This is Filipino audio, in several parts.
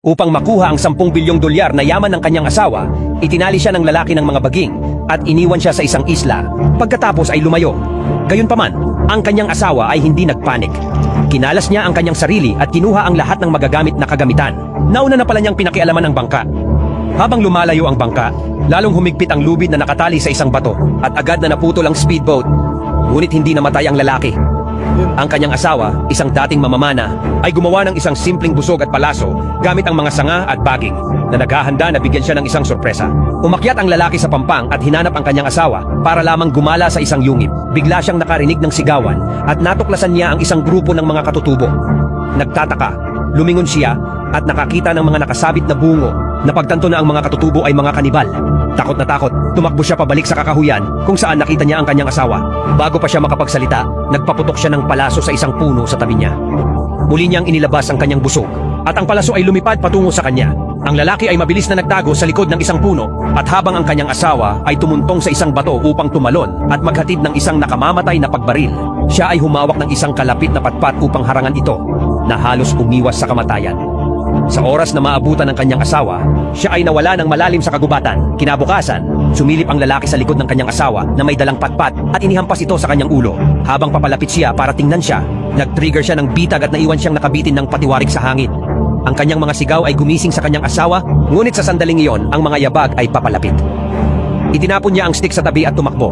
Upang makuha ang 10 bilyong dolyar na yaman ng kanyang asawa, itinali siya ng lalaki ng mga baging at iniwan siya sa isang isla. Pagkatapos ay lumayo. Gayunpaman, ang kanyang asawa ay hindi nagpanik. Kinalas niya ang kanyang sarili at kinuha ang lahat ng magagamit na kagamitan. Nauna na pala niyang pinakialaman ang bangka. Habang lumalayo ang bangka, lalong humigpit ang lubid na nakatali sa isang bato at agad na naputol ang speedboat. Ngunit hindi namatay ang lalaki. Ang kanyang asawa, isang dating mamamana, ay gumawa ng isang simpleng busog at palaso gamit ang mga sanga at baging na naghahanda na bigyan siya ng isang sorpresa. Umakyat ang lalaki sa pampang at hinanap ang kanyang asawa para lamang gumala sa isang yungib. Bigla siyang nakarinig ng sigawan at natuklasan niya ang isang grupo ng mga katutubo. Nagtataka, lumingon siya at nakakita ng mga nakasabit na bungo. Napagtanto na ang mga katutubo ay mga kanibal. Takot na takot, tumakbo siya pabalik sa kakahuyan kung saan nakita niya ang kanyang asawa. Bago pa siya makapagsalita, nagpaputok siya ng palaso sa isang puno sa tabi niya. Muli niyang inilabas ang kanyang busog at ang palaso ay lumipad patungo sa kanya. Ang lalaki ay mabilis na nagtago sa likod ng isang puno at habang ang kanyang asawa ay tumuntong sa isang bato upang tumalon at maghatid ng isang nakamamatay na pagbaril. Siya ay humawak ng isang kalapit na patpat upang harangan ito na halos umiwas sa kamatayan. Sa oras na maabutan ng kanyang asawa, siya ay nawala ng malalim sa kagubatan. Kinabukasan, sumilip ang lalaki sa likod ng kanyang asawa na may dalang patpat at inihampas ito sa kanyang ulo. Habang papalapit siya para tingnan siya, nag-trigger siya ng bitag at naiwan siyang nakabitin ng patiwarik sa hangin. Ang kanyang mga sigaw ay gumising sa kanyang asawa, ngunit sa sandaling iyon, ang mga yabag ay papalapit. Itinapon niya ang stick sa tabi at tumakbo.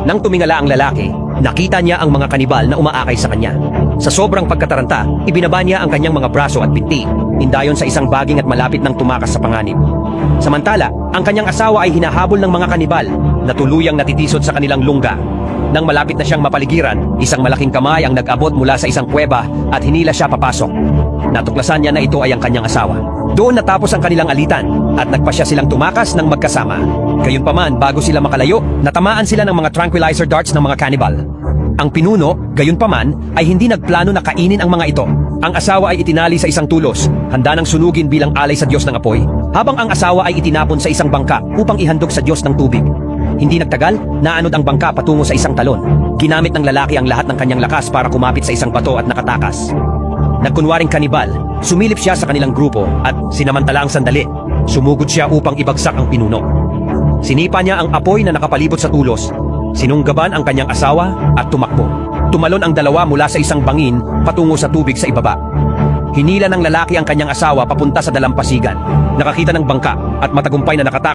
Nang tumingala ang lalaki, nakita niya ang mga kanibal na umaakay sa kanya. Sa sobrang pagkataranta, ibinaba niya ang kanyang mga braso at binti, hindayon sa isang baging at malapit nang tumakas sa panganib. Samantala, ang kanyang asawa ay hinahabol ng mga kanibal na tuluyang natitisod sa kanilang lungga. Nang malapit na siyang mapaligiran, isang malaking kamay ang nag-abot mula sa isang kuweba at hinila siya papasok. Natuklasan niya na ito ay ang kanyang asawa. Doon natapos ang kanilang alitan at nagpasya silang tumakas ng magkasama. Gayunpaman, bago sila makalayo, natamaan sila ng mga tranquilizer darts ng mga cannibal. Ang pinuno, gayunpaman, ay hindi nagplano na kainin ang mga ito. Ang asawa ay itinali sa isang tulos, handa ng sunugin bilang alay sa Diyos ng apoy, habang ang asawa ay itinapon sa isang bangka upang ihandog sa Diyos ng tubig. Hindi nagtagal, naanod ang bangka patungo sa isang talon. Ginamit ng lalaki ang lahat ng kanyang lakas para kumapit sa isang bato at nakatakas. Nagkunwaring kanibal, sumilip siya sa kanilang grupo at sinamantala ang sandali. Sumugod siya upang ibagsak ang pinuno. Sinipa niya ang apoy na nakapalibot sa tulos, sinunggaban ang kanyang asawa at tumakbo. Tumalon ang dalawa mula sa isang bangin patungo sa tubig sa ibaba. Hinila ng lalaki ang kanyang asawa papunta sa dalampasigan. Nakakita ng bangka at matagumpay na nakatakbo